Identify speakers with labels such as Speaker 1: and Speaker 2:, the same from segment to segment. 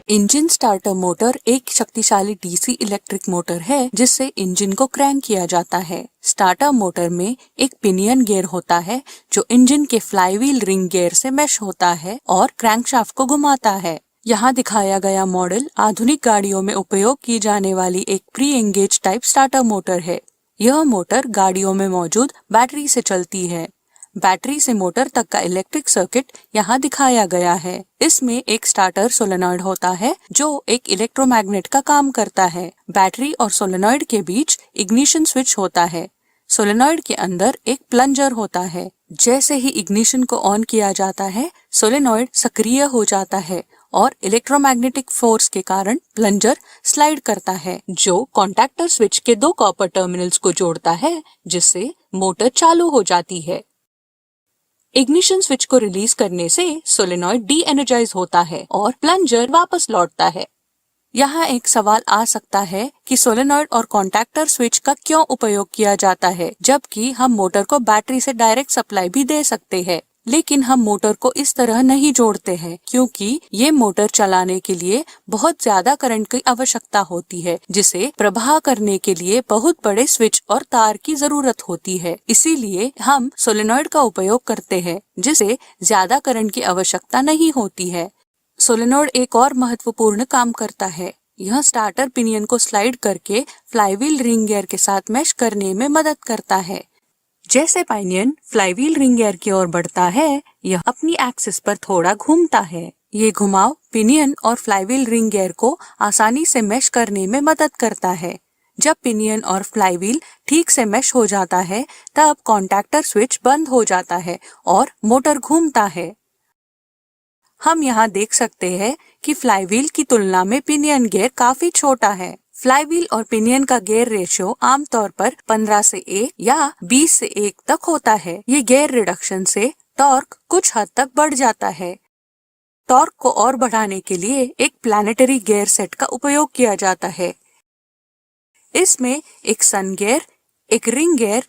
Speaker 1: Engine starter motor एक शक्तिशाली DC electric motor है जिससे इंजन को क्रैंक किया जाता है। स्टार्टर मोटर में एक पिनियन गियर होता है जो इंजन के फ्लाईव्हील रिंग गियर से मैश होता है और क्रैंकशाफ्ट को घुमाता है। यहाँ दिखाया गया मॉडल आधुनिक गाड़ियों में उपयोग की जाने वाली एक pre engage type starter motor है। यह मोटर गाड़ियों में मौजूद बैटरी से चलती है। बैटरी से मोटर तक का इलेक्ट्रिक सर्किट यहाँ दिखाया गया है। इसमें एक स्टार्टर सोलेनॉइड होता है जो एक इलेक्ट्रोमैग्नेट का काम करता है। बैटरी और सोलेनॉइड के बीच इग्निशन स्विच होता है। सोलेनॉइड के अंदर एक प्लंजर होता है। जैसे ही इग्निशन को ऑन किया जाता है, सोलेनॉइड सक्रिय हो जाता है और इलेक्ट्रोमैग्नेटिक फोर्स के कारण प्लंजर स्लाइड करता है, जो कॉन्टैक्टर स्विच के दो कॉपर टर्मिनल्स को जोड़ता है, जिससे मोटर चालू हो जाती है। इग्निशन स्विच को रिलीज करने से सोलेनॉइड डी एनर्जाइज होता है और प्लंजर वापस लौटता है। यहाँ एक सवाल आ सकता है कि सोलेनॉइड और कॉन्टैक्टर स्विच का क्यों उपयोग किया जाता है, जबकि हम मोटर को बैटरी से डायरेक्ट सप्लाई भी दे सकते हैं। लेकिन हम मोटर को इस तरह नहीं जोड़ते हैं क्योंकि ये मोटर चलाने के लिए बहुत ज्यादा करंट की आवश्यकता होती है, जिसे प्रवाह करने के लिए बहुत बड़े स्विच और तार की जरूरत होती है। इसीलिए हम सोलेनॉइड का उपयोग करते हैं जिसे ज्यादा करंट की आवश्यकता नहीं होती है। सोलेनॉइड एक और महत्वपूर्ण काम करता है। यह स्टार्टर पिनियन को स्लाइड करके फ्लाईव्हील रिंग गियर के साथ मैश करने में मदद करता है। जैसे पिनियन फ्लाईव्हील रिंग गियर की ओर बढ़ता है, यह अपनी एक्सिस पर थोड़ा घूमता है। ये घुमाव पिनियन और फ्लाईव्हील रिंग गियर को आसानी से मैश करने में मदद करता है। जब पिनियन और फ्लाईव्हील ठीक से मैश हो जाता है, तब कॉन्टैक्टर स्विच बंद हो जाता है और मोटर घूमता है। हम यहाँ देख सकते हैं कि फ्लाईव्हील की तुलना में पिनियन गियर काफी छोटा है। फ्लाईव्हील और पिनियन का गियर रेशियो आमतौर पर 15 से 1 या 20 से 1 तक होता है। ये गियर रिडक्शन से टॉर्क कुछ हद तक बढ़ जाता है। टॉर्क को और बढ़ाने के लिए एक प्लैनेटरी गियर सेट का उपयोग किया जाता है। इसमें एक सन गियर, एक रिंग गियर,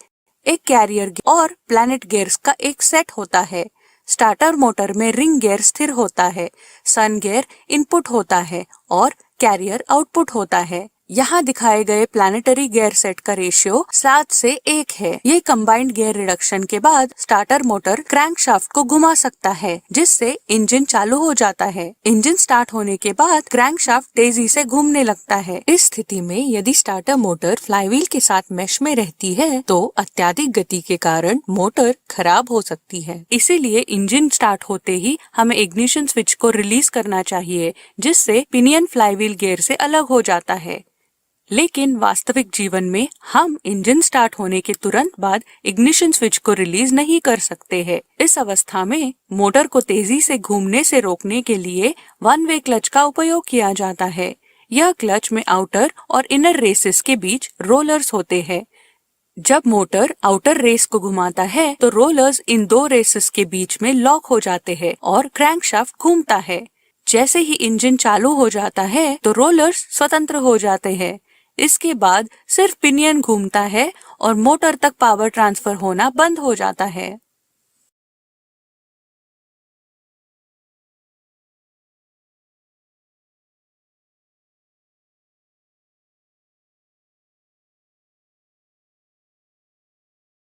Speaker 1: एक कैरियर गियर और प्लैनेट गियर्स का एक सेट होता है। स्टार्टर मोटर में रिंग गियर स्थिर होता है, सन गियर इनपुट होता है और कैरियर आउटपुट होता है। यहाँ दिखाए गए प्लैनेटरी गियर सेट का रेशियो 7 से 1 है। ये कंबाइंड गियर रिडक्शन के बाद स्टार्टर मोटर क्रैंकशाफ्ट को घुमा सकता है, जिससे इंजन चालू हो जाता है। इंजन स्टार्ट होने के बाद क्रैंकशाफ्ट तेजी से घूमने लगता है। इस स्थिति में यदि स्टार्टर मोटर फ्लाईव्हील के साथ मैश में रहती है तो अत्यधिक गति के कारण मोटर खराब हो सकती है। इसीलिए इंजन स्टार्ट होते ही हमें इग्निशन स्विच को रिलीज करना चाहिए, जिससे पिनियन फ्लाईव्हील गियर से अलग हो जाता है। लेकिन वास्तविक जीवन में हम इंजन स्टार्ट होने के तुरंत बाद इग्निशन स्विच को रिलीज नहीं कर सकते हैं। इस अवस्था में मोटर को तेजी से घूमने से रोकने के लिए वन वे क्लच का उपयोग किया जाता है। यह क्लच में आउटर और इनर रेसेस के बीच रोलर्स होते हैं। जब मोटर आउटर रेस को घुमाता है तो रोलर्स इन दो रेसेस के बीच में लॉक हो जाते हैं और क्रैंकशाफ्ट घूमता है। जैसे ही इंजन चालू हो जाता है तो रोलर्स स्वतंत्र हो जाते हैं। इसके बाद सिर्फ पिनियन घूमता है और मोटर तक पावर ट्रांसफर होना बंद हो जाता है।